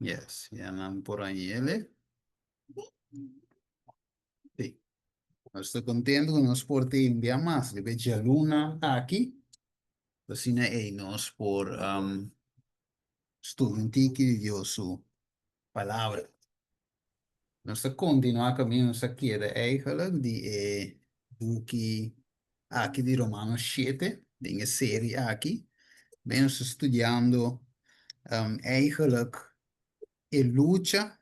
Yes, yan por ahí, ele. Sí. Estoy contento con nos porte un día más. Le veía luna aquí. Assim é nós por estudante que dio su palavra. Nós continuar caminho aqui eigenlijk die boekje aqui de Romanos 7, de série aqui. Ben estudando eigenlijk a luta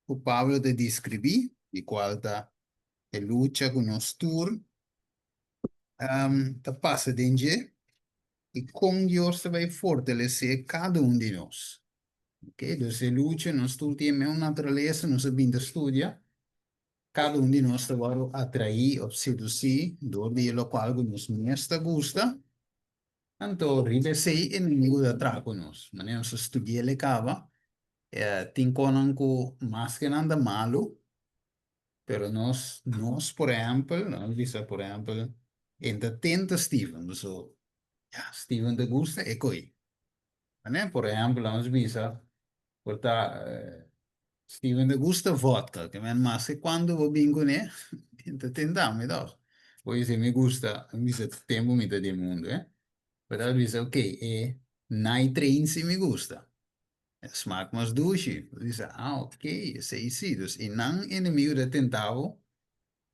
que Pablo de descrever, de qual tá a luta que nós tur, tá passa dentro e como Deus vai fortalecer cada um de nós. Ok? Dus a luta, nós temos uma natureza, nós sabemos estudar, cada um de nós vai atrair ou seduzir, do lo qual nos mesta gusta, então, ribe sei inimigo da traco-nos. Mas nós estudamos le cava, tem conan com mais que nada malo, pero nós, por exemplo, nós visa, por exemplo, ainda tenta Steven, so, ja, Steven de gusta e coi. Né? Por exemplo, nós visa, porta, Steven de gusta vodka, que men mas que quando vou bingo, né? Tentamos, então. Pois se me gusta, visa tempo me de mundo, eh? Pero visa, ok, night se me gusta. Smaak mas douche. Dice, ok, sei sim. Dus, e não inimigo de tentavo,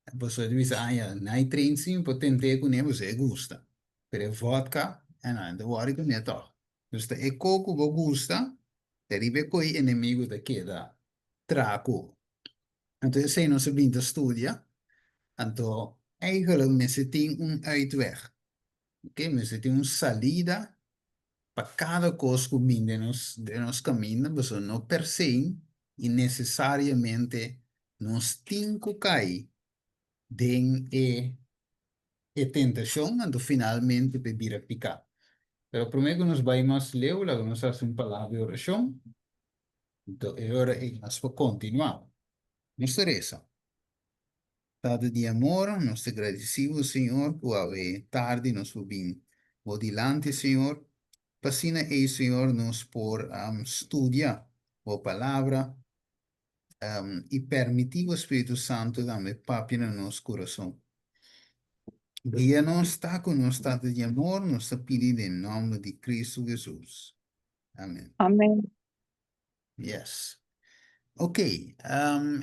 a pessoa diz, ja, night train sim, pode tentar com ele, você gosta. Pero vodka, não, de hora com ele, toch. Dus, e coco, você gosta, derive coi inimigo de que, da traco. Então, se não se brinda estudia, então, eigenlijk, mensen tem uitweg. Ok, mensen tem salida para cada coisa que vem de nos caminho, você não persegue e necessariamente nos tem que cair dentro de tentação, então finalmente pedir a picar. Pero primeiro que nos vamos ler, logo nos faz uma palavra de oração, então agora nós vamos continuar. Nossa reza. Dado de amor, nos agradecemos, Senhor, por haver tarde nos bem por delante, Senhor. Pacina e Senhor nos por estudiar a palavra e permitir o Espírito Santo dar-me papi no nosso coração. Guia-nos, está com nosso estado de amor, nos pedir em nome de Cristo Jesus. Amém. Amém. Yes. Ok,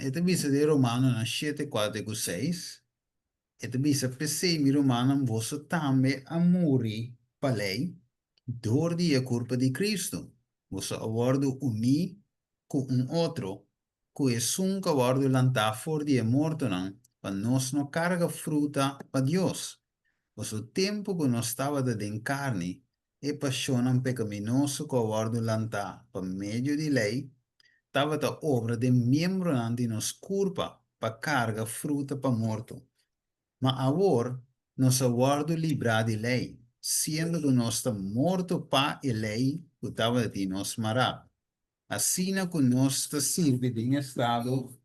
ito bisa de Romano na 7, 4 e 6. Ito bisa PC mi Romano vosso tame amori palei door die culpa de Cristo. Vosso aguardo uni com outro, que sunca aguardo lanta for die morto nan, pa nos no carga fruta pa Dios. Vosso tempo que nos estava da den carne, e passionan pecaminoso que aguardo lanta pa medio de lei, estava da obra de membro nan di nos culpa pa carga fruta pa morto. Ma agora, nós aguardo livrar de lei, sendo que nós estamos mortos para a lei que estava de nos marar. Assim, que nós sirve de estado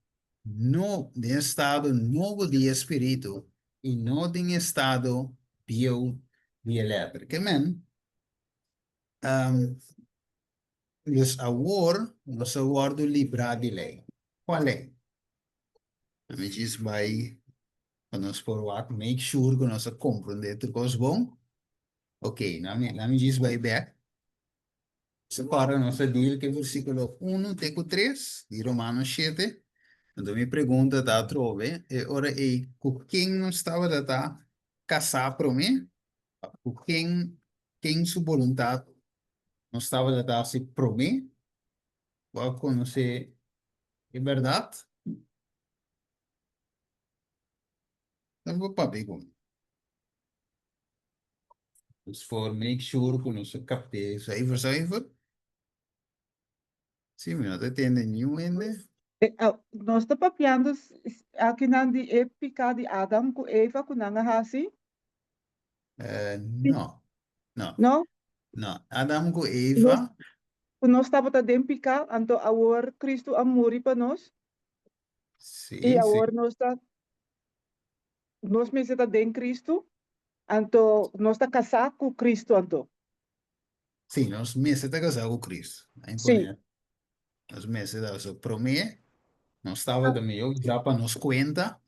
novo de espírito e não de estado bio de letra. Que men, nós aguardo livrar de lei. Qual é? A gente diz, vai, nós por make sure que nós compreendemos tudo que é bom. Ok, la me diz vai back. Separa nossa deal que é versículo 1 até 3 de Romanos 7. Então me pergunta da trove, e ora é com quem não estava da tá casar para mim? Com quem sua vontade não estava da tá se para mim? Vai conhecer é verdade? Não vou para ver como. Dus voor make sure que nós capte cijfer. Sim, não tem nenhum ainda. Nós estamos papiando aqui na época de Adam com Eva com Nanga Hasi, Não, não, não? não. Adam com Nós, Eva. nós estamos a picar, então agora Cristo amor para nós, e Sim, sim. agora nós me está em Cristo, então nós está casado com Cristo, então. Sim, nós meses está casado com Cristo. É Sim, importante. Los meses da su promé, no estaba de medio, ya para nos cuenta,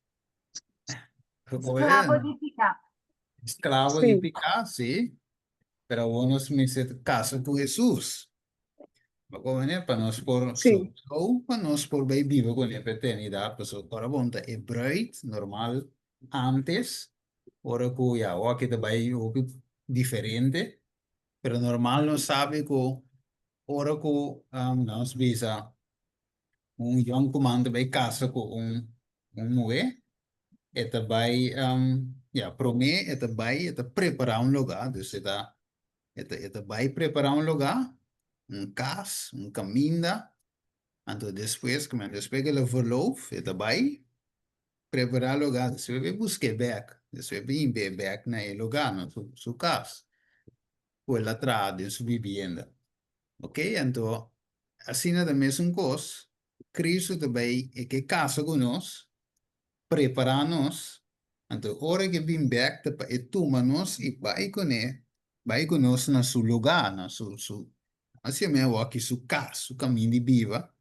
como Sclavo era di Picà. esclavo de Sì, picar, sí, pero unos meses caso con Jesús. Como para nós por sì, so, para nós por bem vivo com a eternidade, pues para bonta é bright, normal, antes, ora que ya, o aqui também o diferente, pero normal não sabe que ora que nós visa young comando bij casa com mulher, é também ja, promê, é também é preparar lugar, dus é também preparar lugar, casa, caminho. Então, depois, como depois que ele verloof, é também preparar lugar. Depois we buscar back. Depois we ir back na lugar, na sua casa. Ou lá atrás, de sua vivenda. Ok? Então, assim é a mesma coisa. Cristo também é que casa conosco, prepara-nos. Então, hora que vem back, é toma-nos e vai conosco na seu lugar, na sua, assim mesmo, aqui sua casa, seu caminho de viva.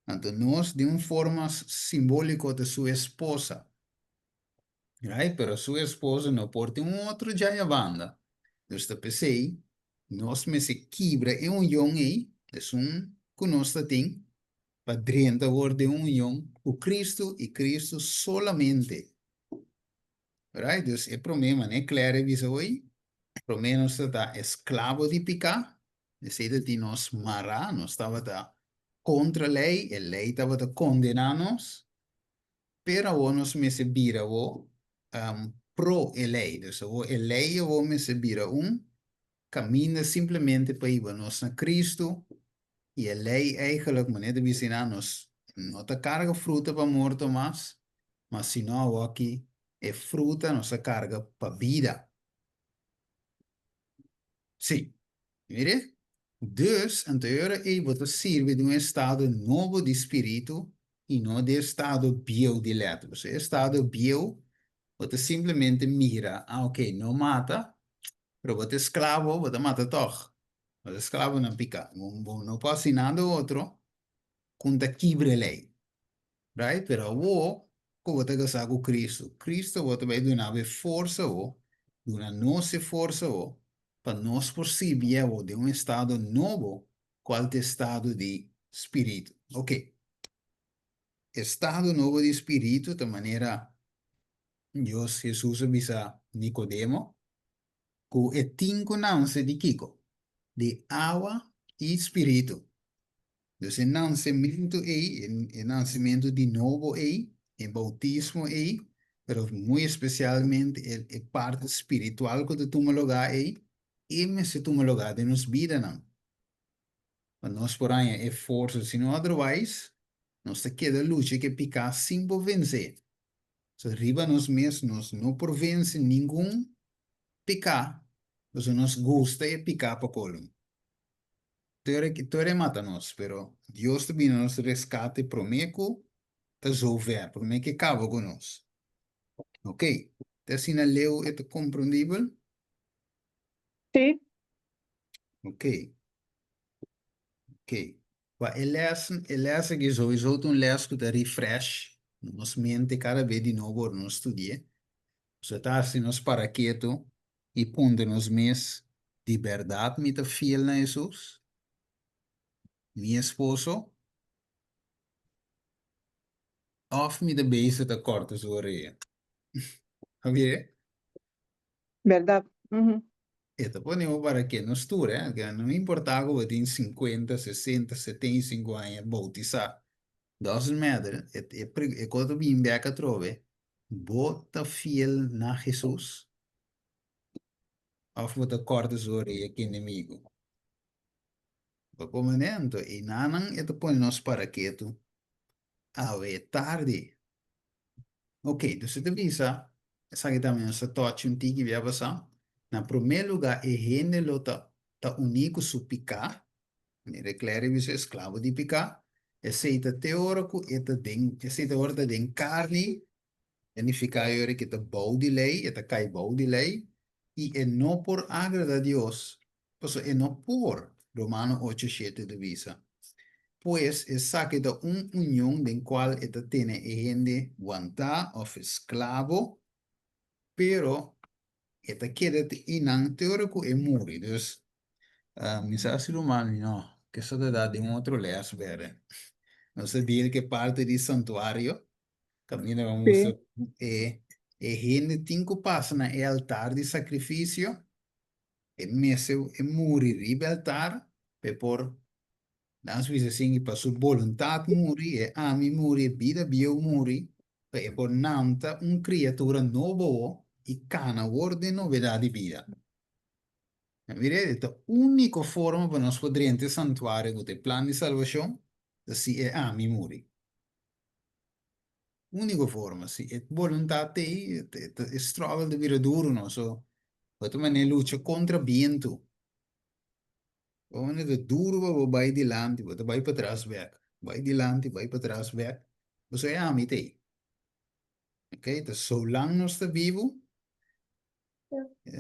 Então, nós, de uma forma simbólica de sua esposa, right? Pero sua esposa não pode um outro já a banda. Então, pensei, nós me se quebra em união aí, é que nós tem, para dentro de uma união, o Cristo e Cristo solamente. Right? Então, é problema, né? Claro, visa hoje, pelo menos está escravo de picar, de ser de nós marar, nós estava contra a lei estava condenar-nos, pero vos nos me se bira wo pro lei. Dus wo lei wo me se bira camina simplesmente para ir nos na Cristo e a lei eigenlijk, meneer de vicinanos, não te carga fruta para morto mas se não aqui é fruta, nossa carga para vida. Sim, mire? Dus, anterior e você serve de estado novo de espírito e não de estado bio de letra. Você estado bio. Você simplesmente mira, ok, não mata, pero você é escravo, você mata toch. Você é escravo não pica. Não pode ser nada outro, conta quebre lei. Right? Pero o, como você casar com Cristo, Cristo você vai dar força, dar nossa força, para nós possível de um estado novo, qual é estado de espírito. Ok. Estado novo de espírito, de maneira, Deus, Jesus avisa Nicodemo, que é cinco nasce de Kiko, de água e espírito. Então, o nascimento é nascimento de novo é bautismo mas muito especialmente é parte espiritual que toma lugar e me se toma lugar de nos vida não. Mas nós por aí é força, se não otherwise, nós te queda luta que picar sem por vencer. Se arriba nós mesmos, não por vencer nenhum picar, mas nós gosta de picar para colmo. Teore mata-nos, pero Deus também nos rescate promeco, te zover, promeco que acaba com nós. Ok? Te assim leu é compreendível? sì, Ok, ok. Mas é que sowieso um les que te refresh, nos mente cada vez de novo no estudie. Se tá assim nos para quieto e ponte nos mes de verdade me te fiel na Jesus, mi esposo, of me de base te corta sua orelha. Havia? verdad. Ujú. Esto ponemos para que nos dure, que no me importa que tiene 50, 60, 75 años bautizar. Dos metros, quando vim back a trove, bota fiel na Jesus, of bota corta sua orelha que inimigo. Para momento, e nanan, eto põe nos para que tu, tarde. Ok, então você visa, essa aqui também, essa toque um tique via passar. Na primeiro lugar, é gênero tá único su picar. Ne declare vi esclavo di picar. Aceita teórico, aceita orda den carne, e fica ora que te bou de lei, e te cai bou de lei, e é não por agrada a Deus, pois é não por Romano 8:7 de visa. pues es saque de una unión en cual esta tiene gente guantá o esclavo, pero esta quiere inan teórico e muri. Dus, mi sa si romani no, che so da di un altro leas vere. Non so dire che parte di santuario, cammina vamos Sí. e gente cinco passa na e altar di sacrificio, e messe e muri ribe altar, per por dan Suisse assim, para sua vontade muri, e ami muri, e vida bio muri, e por nanta un criatura novo e cana ordem novidade de vida. Vedete, l'unica forma per non poder santuario con il plan di salvazione, sì, è ami muri. Unica forma, sì, è volontà te, è struggle di vivere duro, non so. Poi ma ne luce contro vento. Quando è duro, vai di avanti, poi vai per atrás, weg. Vai di avanti, vai per atrás, weg. Questo è ami te. Ok? Dus zolang nog sta vivo,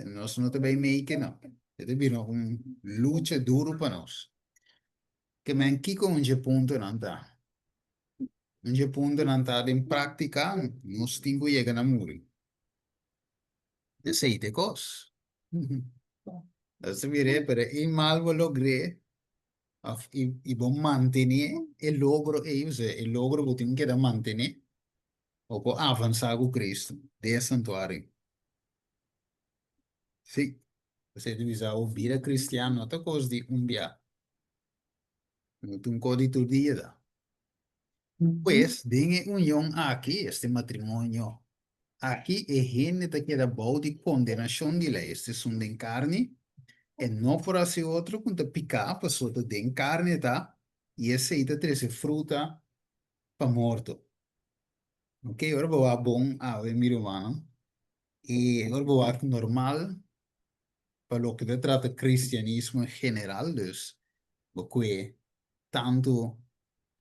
nos non te vai make, no. Deve essere un luce duro per nos. Che men chi con un punto non dà. Un punto non dà in pratica, non stingo llega a muri. E sei te cos. Adesso mi repere, il malvo lo gre, i bon mantenere, e logro, e io se, il logro che tinha da mantenere, o può avanzare con Cristo, del santuario. Sì, se tu bisa obbire cristiano, te cos di un via, un codi tu dia. Ujú. Pues, dinge unión aquí, este matrimonio. Aquí es gente que da bau de condenación de lei. Este son de carne, e no por así otro, con te pica, pues otro de carne, ta, y ese ita trece fruta pa morto. Ok, ahora va bon a ver mi hermano. Y ahora va normal, para lo que te trata cristianismo en general, dus, porque tanto,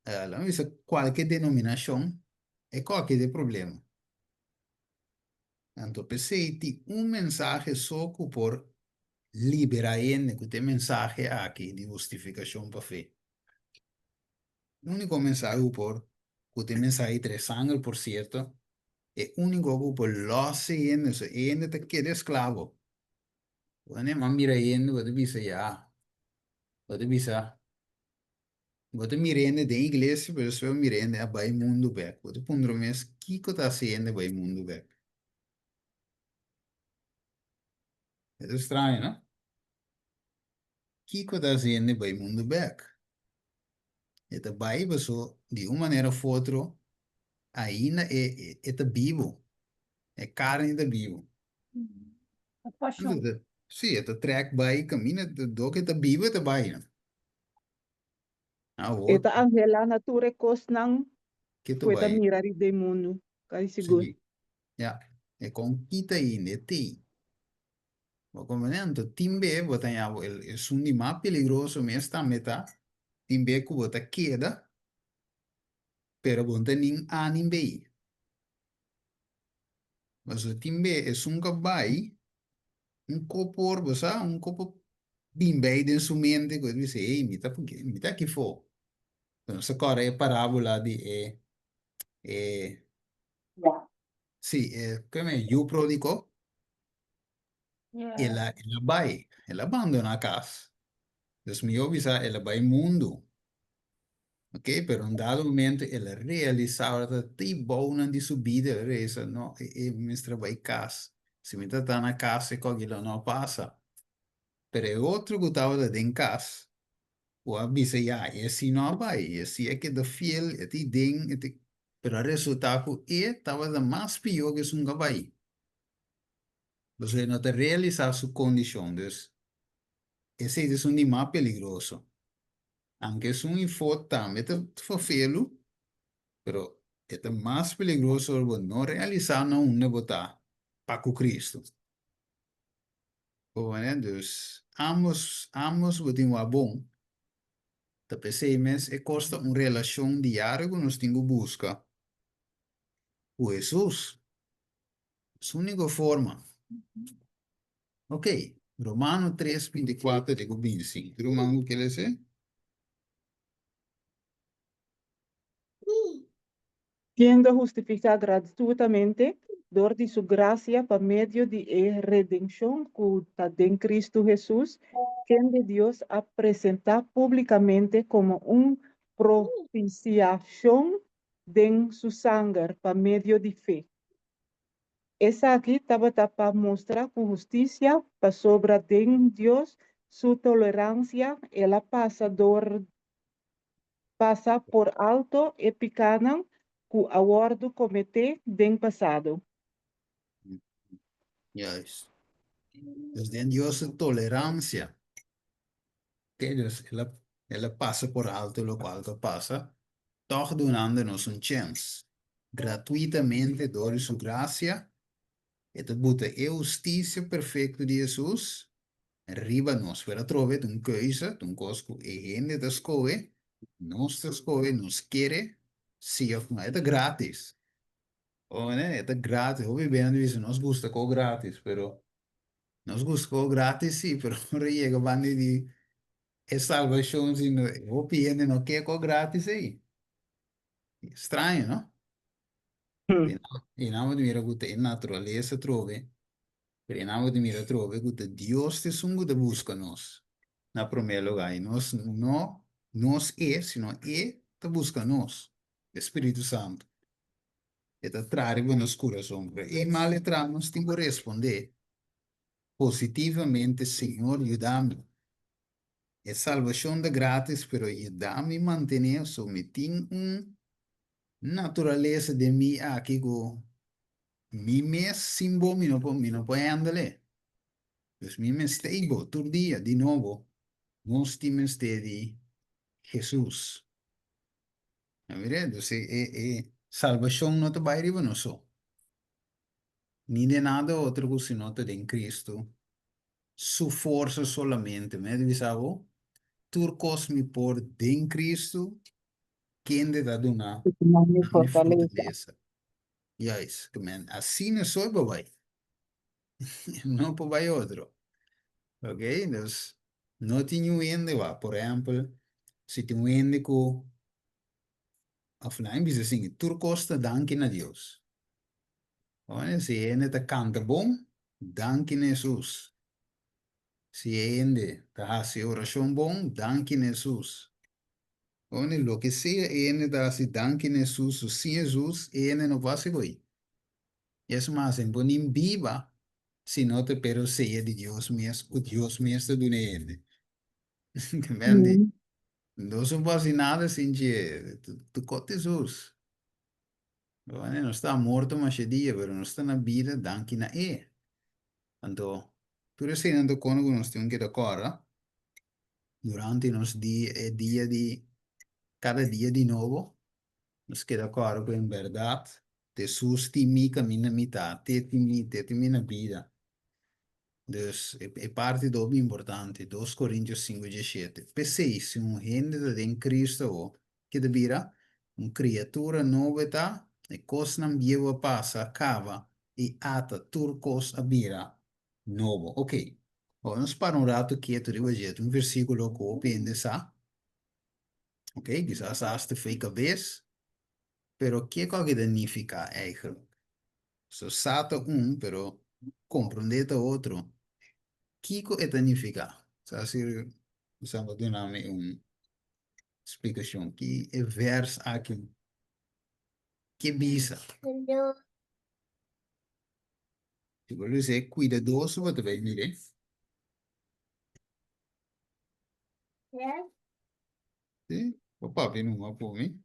la misa, cualquier denominación, es cualquier problema. Tanto peseti un mensaje soco por liberar en que mensaje aquí de justificación para fe. Único mensaje por que mensaje tres sangre, por cierto, es único por los en eso, en te queda esclavo. Bueno, más mira en lo que dice ya, lo que dice, lo que mira en de iglesia, pero eso mira en a vai mundo back. Lo que pondrá mes, Kiko está haciendo vai mundo back. Es extraño, ¿no? Kiko está haciendo vai mundo back. Esta vai, so, de uma maneira ou outra, ainda é vivo, é carne de vivo. A passion. Sim, é track by, caminha, do que é vivo, é by, né? Ah, Ita outro, ang hela na ture kos ng que tu kweta by, mira ri demono. Kay sigur. sim, já, é com kita ainda, é ti. O comandante, timbe, bota em água, ele é um mais peligroso, mas está meta, timbe que bota queda, pero bota nin animbe. Mas o timbe é um cabai, un copor, basa, un copo bimbe in su mente, quello dice, ehi, mi ta chi fo? Questa cosa è parabola di, Yeah. sì, come io prodigo, Yeah. e la bai, e la abbandona a casa. Dus mi ovvisa, e la bai mundo, ok? Per un dato momento, e la realizzava, ti buona di subire, resa, no? Mi bai casa. Se mi sta a casa, e cogli la no passa. Per outro que estava dentro de casa, o avisa ja, esse não vai, esse é que da fiel, esse ding, esse... Pero o resultado estava da mais pior que um vai. Você não te realizar sua condição, dus esse é um mais peligroso. Aunque es un info também te fofelo, pero é mais peligroso não realizar não uma botar para com Cristo. Né? Dus ambos botem o bom. Te pensei, mas é costa uma relação diária que nós temos busca. O Jesus. Es la única forma. Ok, Romano 3, 24, digo 25. Romano, ¿qué le sé? siendo justificado gratuitamente door de su gracia por medio de redención que está en Cristo Jesús, quien de Dios ha presentado públicamente como un propiciación de su sangre por medio de fe. Essa aqui estava para mostrar que justiça para sobre de Deus, sua tolerância, ela passa por alto e pequena que o acordo comete do passado. Juist. Dus den Dios tolerancia. Que dus ela passa por alto lo qual que passa, toch donando-nos un chance. Gratuitamente door sua graça, e te boete e justiça perfecta de Jesus, arriba nos para trove un keuze, un cosco e gente te scoe, nos quiere, sim of no, é grátis. Oh, né? É grátis. Obviamente, isso nos gusta com grátis, pero nos gusta com grátis, sim, pero chega bande de é salvação, se não, o piende não quer com grátis aí. Estranho, não? Hmm. E não de mira que a natureza trove, pero não de mira trove que Deus te sungo de busca nós. Na primeiro lugar, e nós não nós é, sino é te busca nós. Espírito Santo. E te trare buenos coração. E mal entramos, tem que responder positivamente, Senhor, ajuda-me. É salvação de grátis, pero ajuda-me a manter sometido natureza de mim aqui go mi mes simbo mi no puede andale. Pues mi mes stable todo dia de novo. Nós temos de Jesus. Mire, entonces salvação não te vai arriba no so. Ni de nada outro que sino te de Cristo. Su força solamente, me divisavo. Turcos mi por de em Cristo, quem te dá uma Não me mi fortaleza. fortaleza. Yes, que man, assim não sou babai. Não babai outro. Ok, entonces no tiene un ende va, por ejemplo, si tiene un ende ko offline bisa singi turcosta danken a Dios. Olha, si ende te canta bom, danken a Jesus. Si ende te hace oración bom, danken a Jesus. Olha, lo que sea ende te hace danken a Jesus, o sin Jesus, ende no va a ser hoy. Es más, en bonim viva, si no te pero sea de Dios mesmo, o Dios mesmo do ende. Compreende? Hum. Não são vacinadas sem que tu corta Jesus. Não está morto mas é dia, mas não está na vida, danke na e. Então, por isso ainda quando nós temos que decorar durante nos dia é dia de cada dia de novo, nós que decorar com verdade, Jesus te mi caminha mitad, te mi na vida. Dus é parte do importante, 2 Coríntios 5:17. Pensei, se um rende em Cristo, que devia, uma criatura nova está, e coisa não viva passa, acaba, e ata turcos a vira novo. Ok. Vamos para um rato quieto de hoje, um versículo que eu penso, ok? Quizás hasta fica vez, pero que qual que significa eigenlijk? So, sata pero compreendete outro. Kiko é significa? Sa sir usando dinami explicação que é vers aqui que bisa. Se você dizer cuidadoso, você vai mirar. Sim? Opa, vem uma por mim.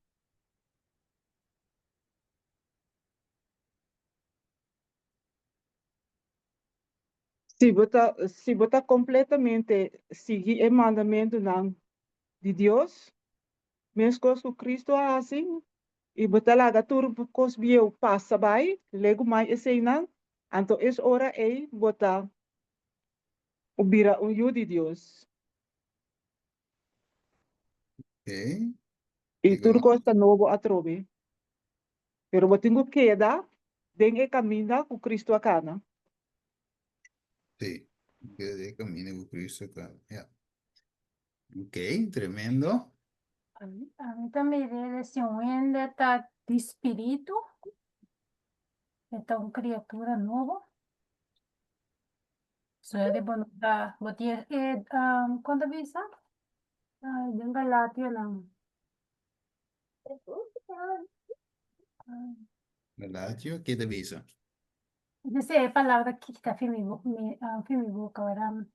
Se você completamente seguir o mandamento não, de Deus, mesmo que Cristo é assim, e você larga tudo que os bios passa by, lego mais esse não, então é hora aí botar o bira o de Deus. Ok. E Diga tudo mais. costa novo a trove. Pero você tem que quedar dentro do caminho que Cristo acana. Sim. Que de camino com Cristo, cara. Yeah. Ok, tremendo. A mí también de un está de espíritu, está una criatura nueva. So, di ba, botier, quando visa? Yung Galatio lang. Galatio, ¿qué te dice? Kasi palabra que está mi boca, ¿verdad?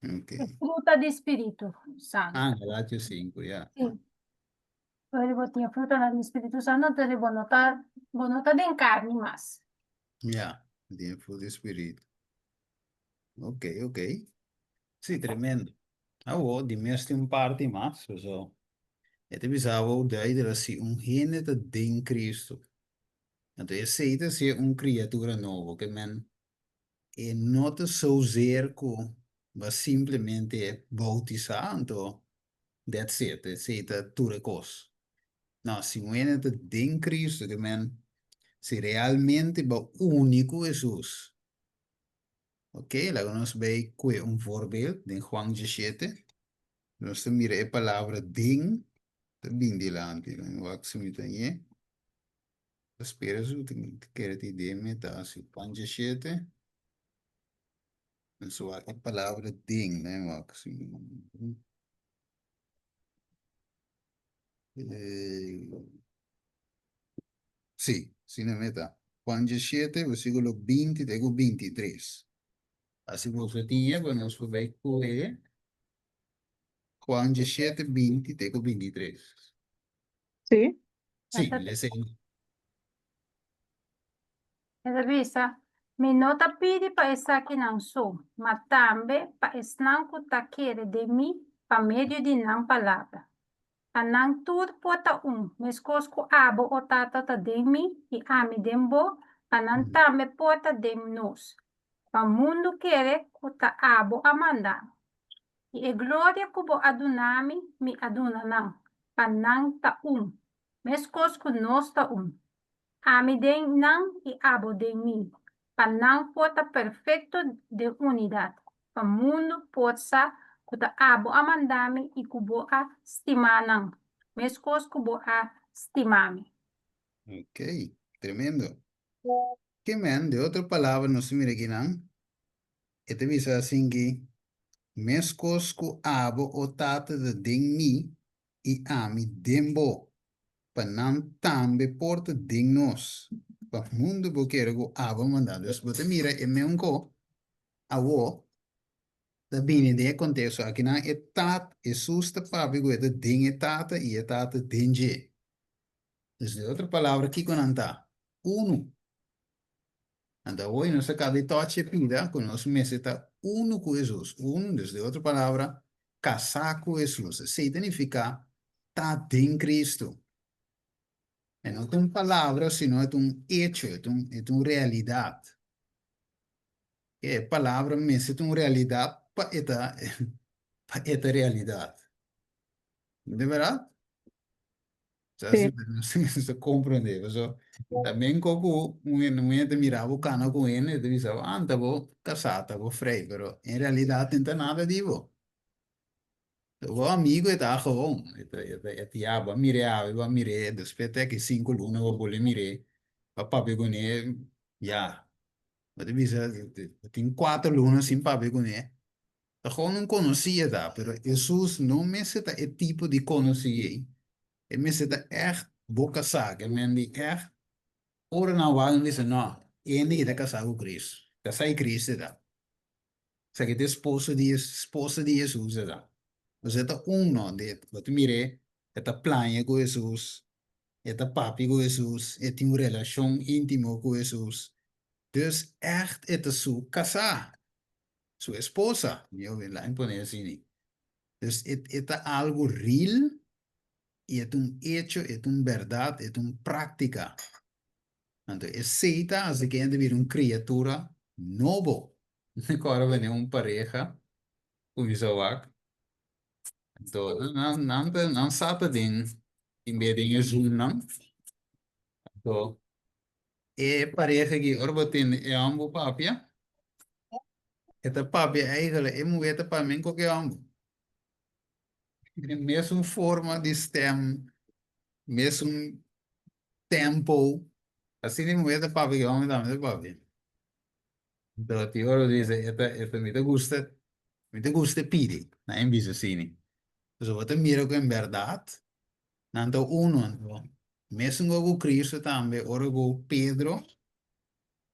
Ok. Es fruta de Espíritu Santo. Ah, Galatio 5, ya. Sí. Pero botier fruta del Espíritu Santo, te debo notar de carne más. Ya, tiempo de espíritu. Ok, ok. Sí, tremendo. Ah, wow, die meeste een parte más, zo. Het is algo de ahí de la si un gene te den Cristo. Entonces, se te si un criatura nuevo, que men, no te zozeer ko, va simplemente bautizando, that's it, se te ture cos. No, si un gene te den Cristo, que men, si realmente va único Jesús. Ok, la nos ve que un voorbeeld, in Juan 17. Nós mira a palavra ding, também de lá, não vai se meter aí. Espera, eu tenho que te dizer, meta, se panja sete, não só a palavra ding, né, Max? Sim, sim, na meta. Panja sete, versículo 20, tego 23. Assim você tinha, quando nós vai correr, Juan 17, 20, tego 23. Sí, Sim, lê Esa visa, mi nota pidi pa esa que não sou, mas também pa esnan kuta kere de mim pa medio de nan palavra. Anang tudo pota mas cosco abo o tata ta de mim e ami dembo, anan tambe pota de nos. Pa mundo quere kuta abo amanda. E a glória kubo adunami mi aduna nan, anang ta mas cosco nos ta Amiden nan y abo de mí. Panang pota perfecto de unidad. Pamundo potsa kuta abo amandami y kubo a stimanan. Meskos kubo a stimami. Ok, tremendo. Que man, de outra palavra, não se mira aqui, não? E te visa assim que, mescosco abo o tata de ding mi, e ami dembo, panam tambe porta ding nos. Pa mundo boqueiro go abo mandado. Dus bote mira, e me unco, awo, da bine de contexto, aqui na e tat, e susta papi go e de ding e tata, e e tata dinge. Dus de outra palavra, aqui com anta, uno. Anda hoy no se cabe toche pida con los meses uno con Jesús. Uno, desde otra palabra, casar con Jesús. Significa estar en Cristo. Y no es una palabra, sino es un hecho, es una realidad. Que palabra me es una realidad para esta, para esta realidad. ¿De verdad? O sea, si sí, se comprende. Eso, también como un gente miraba o cana con él y te dice, anda, vos casata, vos frei, pero en realidad no tem nada de vos. O amigo está gewoon. Het ja, wat mire, wat mire, de spete que 5 lunas, wat bole mire. Papá begone, ja. Wat de visa, tem 4 lunas sin papi gone. Eu gewoon não conhecia dat, pero Jesus não me zeta het tipo de conhecer. E me zeta echt boca saca, men die echt oren nou waren die ze nou, en die dat casar com Cristo. Casar com Cristo da. Sei que tem esposa de Jesus da. Você tá não, de, você mire, está plano com Jesus, está papi com Jesus, e tem uma relação íntima com Jesus. Dus echt, het is zo casar, sua esposa, eu vil lá imponer assim. Dus het is algo real, e é hecho, é verdade, é prática. Então, é aceita, as que ainda vir criatura novo. Agora vem pareja, com isso então, não sabe em vez de Jesus, não. Então, é pareja que orba tem é ambo papia. Esta papia eigenlijk, é mulher para mim qualquer ambo. Mesmo forma de stem, mesmo tempo. Assim de moeda pabellón também papi. Então, eu diz, me te gusta pidi, na em bisa sini. So, wat miro que em verdade, nanto uno, no. Mesmo com Cristo também, ora com Pedro,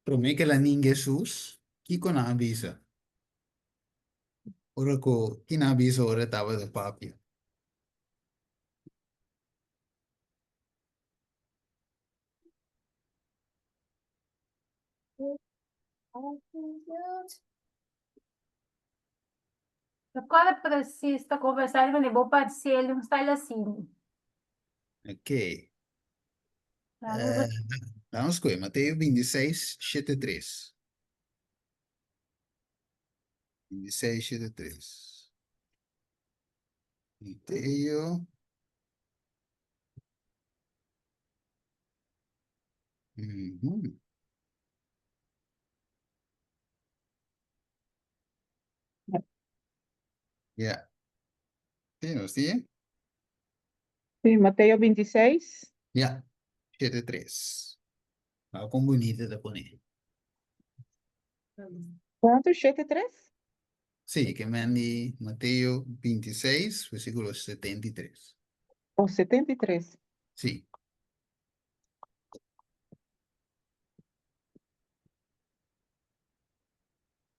para mim que lá ninguém Jesus, que com a bisa. Ora com, que na bisa ora estava de papi. Agora precisa conversar com o parceiro, um style assim. Ok. Sabe? Vamos com Mateus 26, 73. 26, 73. Mateus. Uhum. Yeah. Tem, sim? Sim, Mateus 26. Yeah. 73. Algo com bonita da poner. Quanto? 73? Sim, que mandi Mateus 26, versículo 73. Ou 73? Sim.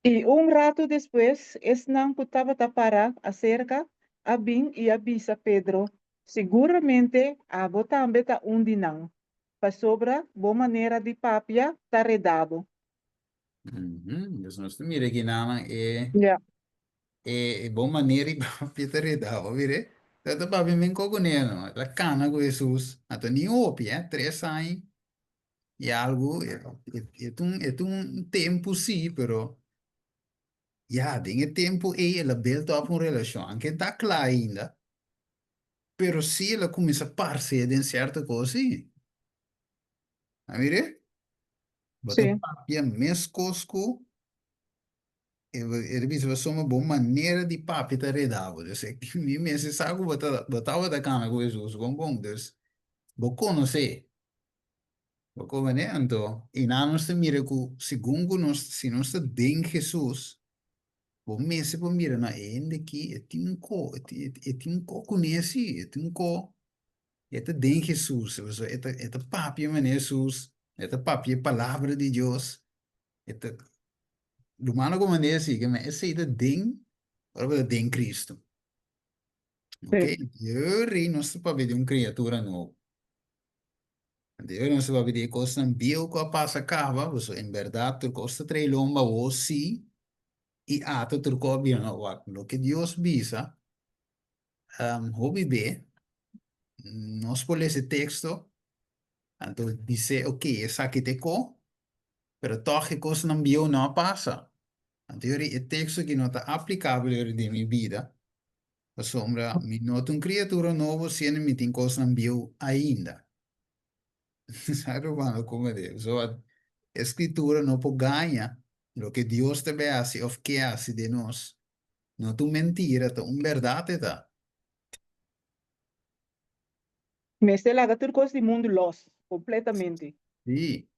E um rato depois, Esnan estava a parar acerca a Bin e a Bisa Pedro. Seguramente, a também está onde não. Para sobra, boa maneira de papia, está redado. Uhum. Dus nós mira aqui na Yeah. bom maneira e Peter da, vire. Tanto para mim com não, la cana com Jesus. Até nem opi, 3 anos e algo, é um tempo sim, pero ja, tem tempo e ela build up uma relação, anche tá claro ainda. Pero se ela começa a parecer em certa coisa, sim. A ver? Bota Sim, papia mescosco, ele diz que uma boa maneira de papia tá redado. Eu sei que me mesmo sabe botava da cana com Jesus, com Deus. Vou conhecer. Vou conhecer, então. E não nos mira que, segundo nós, se nós tem Jesus, vou mesmo para mirar na ainda que é um co conhece, é um co. Esta de Jesús, o sea, esta papi en Jesús, esta papi es palabra de Dios, esta, lo malo como decir que me ese esta ding, ahora de Cristo, ok? sim. Yo rei no se papi de una criatura nueva, yo no se papi de cosas bio que pasa acaba, o sea, en verdad tu costa trae lomba o sí, y ato tu bien, no, lo que Dios visa, hobby be, nos por ese texto, entonces dice, ok, esa aquí te co, pero toch que cosa não bio não passa. Então, o texto que não está aplicável de minha vida, a sombra, me nota uma criatura nova, se não me tem coisa não bio ainda. Sabe, mano, como é? So, a escritura não pode ganhar o que Deus te hace ou que hace de nós. Não tu mentira, tu uma verdade, tá? Mas ela dá tudo coisa de mundo los, completamente. Sim.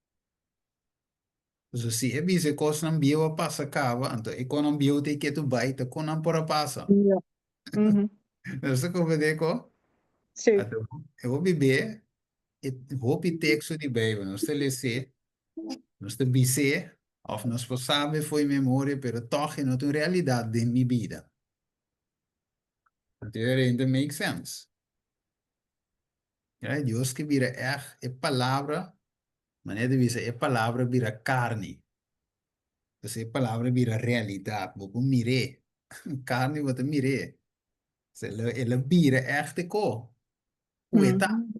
So, se é bisa coisa não bio passa acaba, então, e quando não bio tem que tu baita, quando não para passa. Yeah. Uhum. Não sei como é, co? Sim. Então, eu vou beber. Hopi texto de Bijbel, não se lê se, não se bise, of não se sabe foi memória, pero toch não tem realidade de minha vida. Então, ainda make sense. Ja, Deus que vira é palavra, maneira de dizer, é palavra vira carne. Você é palavra vira realidade, vou mire, carne vou mire. Ela vira echt ko. Hoe é tá? Uhum.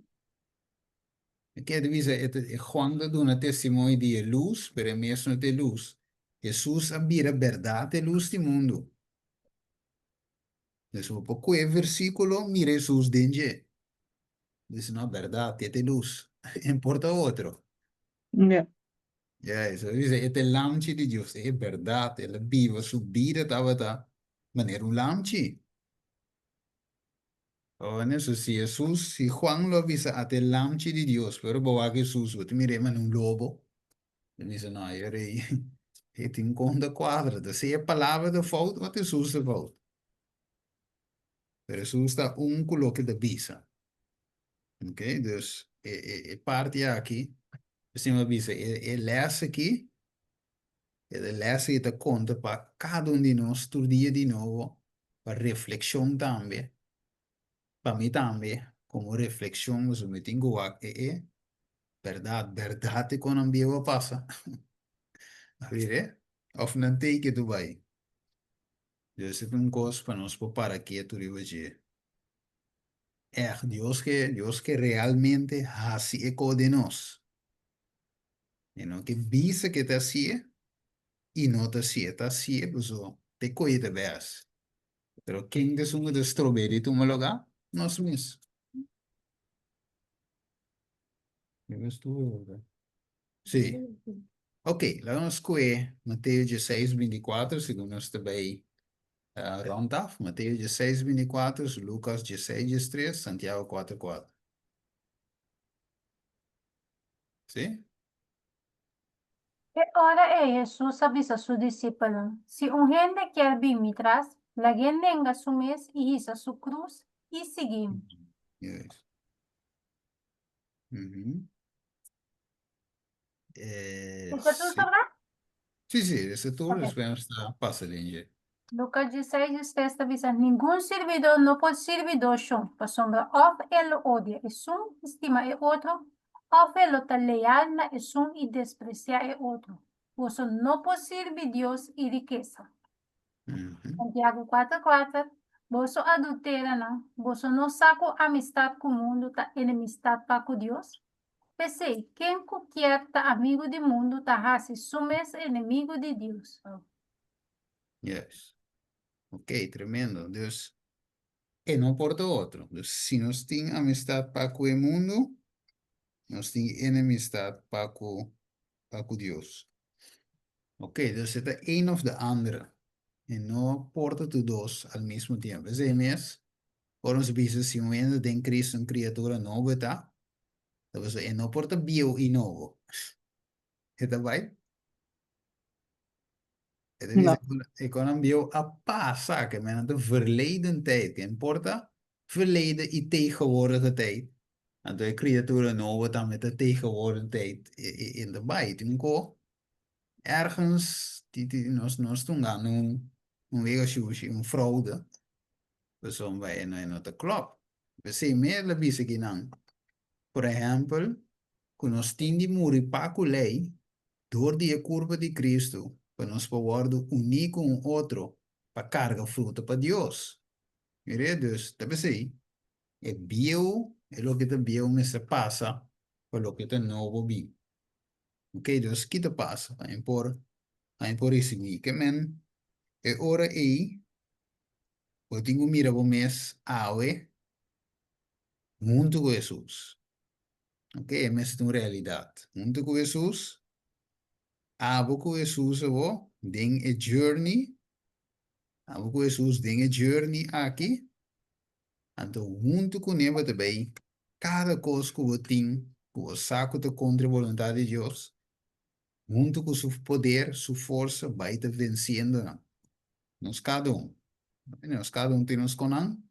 Quer dizer, Juan dá um testemunho de luz, pero mesmo de luz. Jesus vira verdade e luz do mundo. Então, pouco é versículo, mira Jesus dentro. Diz, não, verdade, é luz. Importa outro. Yeah. Ja, isso diz, é lamche de Deus, é verdade, ela viva, sua vida estava da maneira um lamche. Olha, isso se Jesus, se Juan lo avisa até lamche de Deus, pero boa que Jesus, você me rema num lobo. Ele diz, não, eu rei, ele tem conta quadrada. Se a palavra de fout, wat is Jesus de fout? Pero Jesus está coloque de visa. Ok, dus, parte aqui, assim, uma visa, lesse aqui, lesse e te conta para cada de nós, todo dia de novo, para reflexão também. Para mim também, como reflexão, eu me tenho verdade, verdade, quando um dia passa. A ver, of não tem que tu vai. Dus het een kost para nós preparar aqui a tudo hoje. Deus que realmente hace eco de nós. E não que visa que está assim e não está assim, pues te coide de veas. Pero quem de sunga de strawberry tu me loga? Nós mesmos. Vemos tu, ¿verdad? Sí. Ok, vamos com Mateus 16, 24, segundo nós também rond af. Mateus 16, 24, Lucas 16, 3, Santiago 4, 4. Sim? E ora Jesús avisa a sus discípulos, si un gente quiere venir mi tras, la gente venga a su mes y hizo su cruz y seguimos. Yes. Uhum. ¿Está tú Sim. verdad? Sim, sim, esse tour, Ok. esperamos estar passa ali. Lucas 16, 3 avisa, ningún servidor no puede servir dos shows, por sombra of él lo odia, es un estima el otro, of él lo tal leal na es un y desprecia el otro. Vos no puede servir Dios y riqueza. Uhum. Santiago 4:4, vos adultera, não? Vos não saco amistad com o mundo, tá enemistad para com Deus. Pensei, quem quer tá amigo do mundo, tá raça, sumes inimigo de Deus. Yes. Ok, tremendo. Deus, e não importa outro. Dus, se nós temos amistade para com o mundo, nós temos enemistade para com Deus. Ok, dus het is een of de andere. En não porta tu dois ao mesmo tempo. Esse é mesmo. Por ons bisa se um ainda tem Cristo, uma criatura nova, tá? Então, você não porta bio e novo. Está bem? Het is No. economie a passa que men de verleden tijd importa verleden en tegenwoordige tijd. En de creaturen nou dan met de tegenwoordige tijd in de bij. Toen ko ergens die nos toen gaan een weersushi, een fraude. We zijn bij een de klop. We zien meer de bisekinang. Por ejemplo, con os tindi muri paculei, door die curva de Cristo, para nós podermos unir com o outro, para carregar fruto para Deus. Mire, Deus, deve ser. É bio, é o que te bio me se passa, para o que te novo bi. Ok, Deus, que te passa? Aí por isso, que men, é hora aí, eu tenho mira o mês, awe, junto com Jesus. Ok, é mês de realidade. Junto com Jesus, abo com Jesus, eu den a journey, abo com Jesus, den a journey aqui, então, junto com ele também, cada coisa que eu tenho, que eu saco de contra a vontade de Deus, junto com seu poder, sua força, vai te vencendo, não? Nós cada um tem nos conan,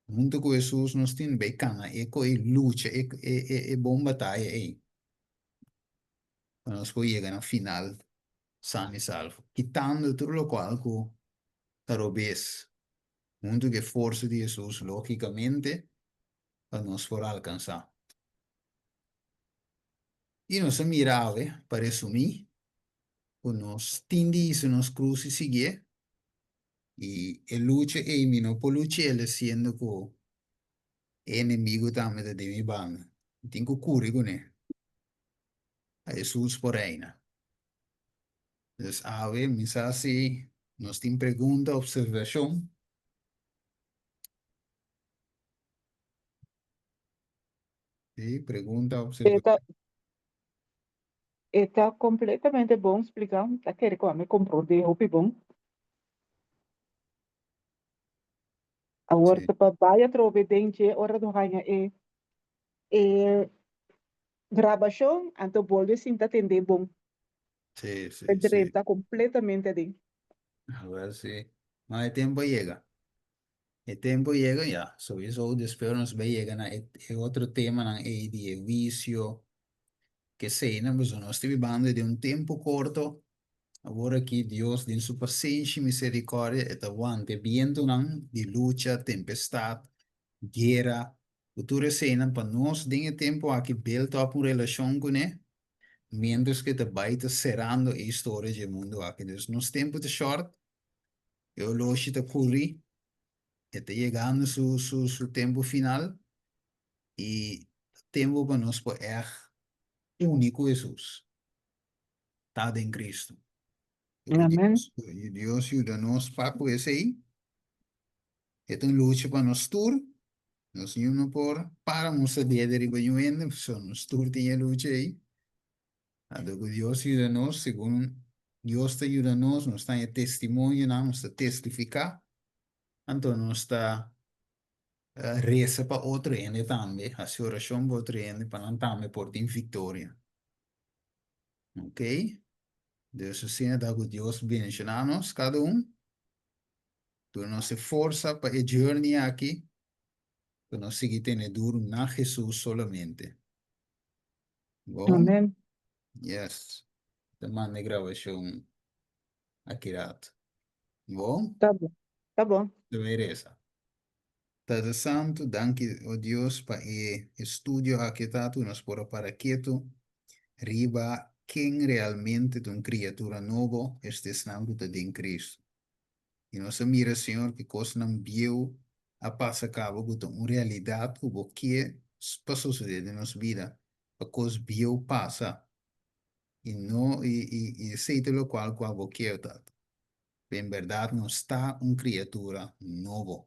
junto com Jesus, nós temos bem cana, é com luta, é bom batalha aí, para nós poder chegar no final, sano e salvo, quitando tudo o qual que talvez, junto com a força de Jesus, logicamente, para nós for alcançar. E nós mirava, para resumir, o nos tindi nos cruzes sigue y el lucha e mino por lucha él siendo co enemigo también de mi banda. Tengo curi con él. A Jesús por ahí. Entonces, a ver, misa así, nos tiene pregunta, observación. Sí, pregunta, observación. Está completamente bom explicado. Está querendo que me comprou de roupa bom. Agora, Sì, para vai trove dentro, ora do ganha e gravação, anto bolde sinta atender bom. sì, sì, Pedro sì. está completamente de. A ver si. Ma el tiempo llega. El tiempo llega ya. Sowieso después nos va a llegar a otro tema, na, de vicio, que sei, né? Mas nós estamos falando de um tempo curto. Agora que Deus, em sua paciência e misericórdia, está aguante viento não, de luta, tempestade, guerra. O tudo cena para nós, tem tempo aqui, belto up uma relação com ele, mientras que está baita cerrando a história do mundo aqui. Então, nos tempo de short, eu logo está correr, está chegando su tempo final e tempo para nós para é único Jesus, está em Cristo. Amen. Deus ajuda nós para esse aí. É um luta para nós tour. Nós não por para mostrar de ribanho só nós tour tinha luta aí. Ado que Deus ajuda nós, segundo Deus te ajuda nós está em testemunho, nós está testificar. Então nós está reza para outro ende também, a sua oração para outro ende para não também por ter vitória. Ok? Deus assim, dá que Deus bendiga nós, cada tu nossa força para a journey aqui, para nós seguir tendo duro na Jesus solamente. Bom? Amen. Yes. Te mande gravação aqui rato. Bom? Tá bom. Tá bom. De vereza. Tada Santo, danke, oh Deus, para o estudio aqui tato, nós por para quieto, riba quem realmente é uma criatura nova, este santo em Cristo. E nós mira, Senhor, que coisa não viu a passar cabo com uma realidade o que passou suceder na nossa vida, a coisa viu passa e não e sei lo qual que é tato. En verdade, não está uma criatura nova.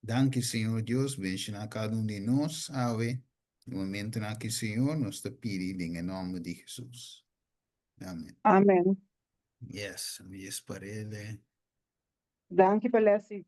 Danke, Senhor Deus, bendiga a cada de nós, ave, no momento em que, Senhor, nos te pede em nome de Jesus. Amém. Amen. Yes, me para ele. Danke, Palessi.